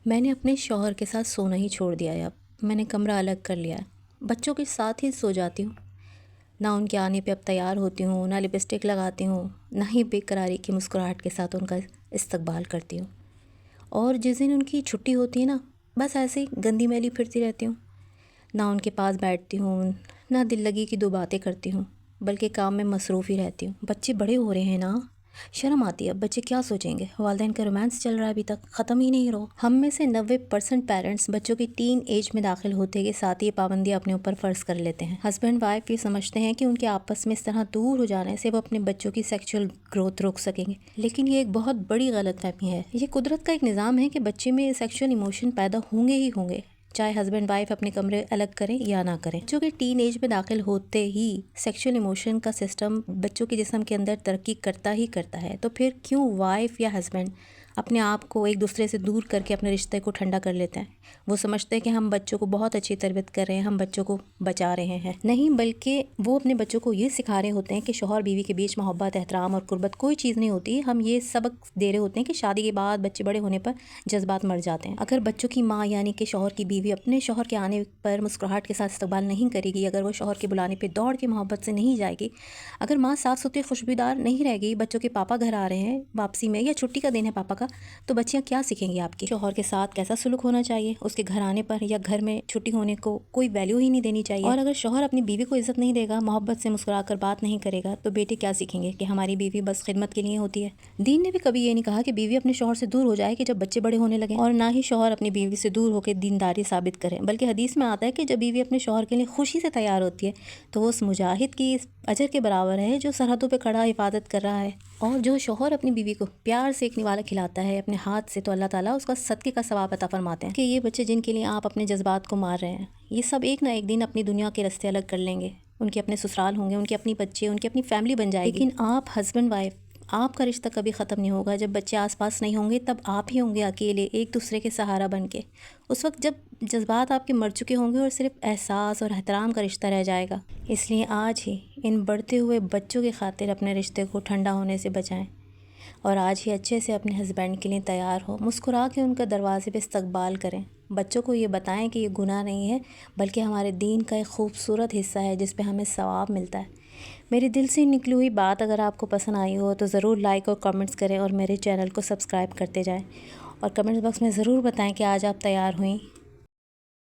میں نے اپنے شوہر کے ساتھ سونا ہی چھوڑ دیا ہے اب۔ میں نے کمرہ الگ کر لیا ہے، بچوں کے ساتھ ہی سو جاتی ہوں۔ نہ ان کے آنے پہ اب تیار ہوتی ہوں، نہ لپسٹک لگاتی ہوں، نہ ہی بے قراری کی مسکراہٹ کے ساتھ ان کا استقبال کرتی ہوں۔ اور جس دن ان کی چھٹی ہوتی ہے نا، بس ایسے ہی گندی میلی پھرتی رہتی ہوں۔ نہ ان کے پاس بیٹھتی ہوں، نہ دل لگی کی دو باتیں کرتی ہوں، بلکہ کام میں مصروف ہی رہتی ہوں۔ بچے بڑے ہو رہے ہیں نا، شرم آتی ہے اب بچے کیا سوچیں گے، والدین کا رومانس چل رہا ہے ابھی تک ختم ہی نہیں رہا۔ ہم میں سے 90% پیرنٹس بچوں کی ٹین ایج میں داخل ہوتے کے ساتھ یہ پابندیاں اپنے اوپر فرض کر لیتے ہیں۔ ہسبینڈ وائف یہ سمجھتے ہیں کہ ان کے آپس میں اس طرح دور ہو جانے سے وہ اپنے بچوں کی سیکچول گروتھ روک سکیں گے، لیکن یہ ایک بہت بڑی غلط فہمی ہے۔ یہ قدرت کا ایک نظام ہے کہ بچے میں سیکشول ایموشن پیدا ہوں گے ہی ہوں گے، چاہے ہسبینڈ وائف اپنے کمرے الگ کریں یا نہ کریں۔ بچوں کے ٹین ایج میں داخل ہوتے ہی سیکشول ایموشن کا سسٹم بچوں کے جسم کے اندر ترقی کرتا ہی کرتا ہے، تو پھر کیوں وائف یا ہسبینڈ اپنے آپ کو ایک دوسرے سے دور کر کے اپنے رشتے کو ٹھنڈا کر لیتے ہیں؟ وہ سمجھتے ہیں کہ ہم بچوں کو بہت اچھی تربیت کر رہے ہیں، ہم بچوں کو بچا رہے ہیں، نہیں بلکہ وہ اپنے بچوں کو یہ سکھا رہے ہوتے ہیں کہ شوہر بیوی کے بیچ محبت، احترام اور قربت کوئی چیز نہیں ہوتی۔ ہم یہ سبق دے رہے ہوتے ہیں کہ شادی کے بعد بچے بڑے ہونے پر جذبات مر جاتے ہیں۔ اگر بچوں کی ماں یعنی کہ شوہر کی بیوی اپنے شوہر کے آنے پر مسکراہٹ کے ساتھ استقبال نہیں کرے گی، اگر وہ شوہر کے بلانے پہ دوڑ کے محبت سے نہیں جائے گی، اگر ماں صاف ستھری خوشبودار نہیں رہے گی، بچوں کے پاپا گھر آ رہے ہیں واپسی میں یا چھٹی کا دن ہے پاپا کا، تو بچیاں کیا سیکھیں گی آپ کی؟ شوہر کے ساتھ کیسا سلوک ہونا چاہیے، اس کے گھر آنے پر یا گھر میں چھٹی ہونے کو کوئی ویلیو ہی نہیں دینی چاہیے۔ اور اگر شوہر اپنی بیوی کو عزت نہیں دے گا، محبت سے مسکرا کر بات نہیں کرے گا، تو بیٹے کیا سیکھیں گے کہ ہماری بیوی بس خدمت کے لیے ہوتی ہے؟ دین نے بھی کبھی یہ نہیں کہا کہ بیوی اپنے شوہر سے دور ہو جائے کہ جب بچے بڑے ہونے لگیں، اور نہ ہی شوہر اپنی بیوی سے دور ہو کے دینداری ثابت کرے، بلکہ حدیث میں آتا ہے کہ جب بیوی اپنے شوہر کے لیے خوشی سے تیار ہوتی ہے تو وہ اس مجاہد کی اجر کے برابر ہے جو سرحدوں پہ کھڑا حفاظت کر رہا ہے۔ اور جو شوہر اپنی بیوی کو پیار سے ایک نوالا کھلاتا ہے اپنے ہاتھ سے، تو اللہ تعالیٰ اس کا صدقے کا ثواب عطا فرماتے ہیں کہ یہ بچے جن کے لیے آپ اپنے جذبات کو مار رہے ہیں، یہ سب ایک نہ ایک دن اپنی دنیا کے رستے الگ کر لیں گے، ان کے اپنے سسرال ہوں گے، ان کے اپنی بچے، ان کی اپنی فیملی بن جائے گی۔ لیکن آپ ہسبینڈ وائف، آپ کا رشتہ کبھی ختم نہیں ہوگا۔ جب بچے آس پاس نہیں ہوں گے تب آپ ہی ہوں گے اکیلے ایک دوسرے کے سہارا بن کے، اس وقت جب جذبات آپ کے مر چکے ہوں گے اور صرف احساس اور احترام کا رشتہ رہ جائے گا۔ اس لیے آج ہی ان بڑھتے ہوئے بچوں کی خاطر اپنے رشتے کو ٹھنڈا ہونے سے بچائیں، اور آج ہی اچھے سے اپنے ہسبینڈ کے لیے تیار ہو، مسکرا کے ان کا دروازے پہ استقبال کریں۔ بچوں کو یہ بتائیں کہ یہ گناہ نہیں ہے، بلکہ ہمارے دین کا ایک خوبصورت حصہ ہے جس پہ ہمیں ثواب ملتا ہے۔ میری دل سے نکلی ہوئی بات اگر آپ کو پسند آئی ہو تو ضرور لائک اور کمنٹس کریں، اور میرے چینل کو سبسکرائب کرتے جائیں، اور کمنٹس باکس میں ضرور بتائیں کہ آج آپ تیار ہوئیں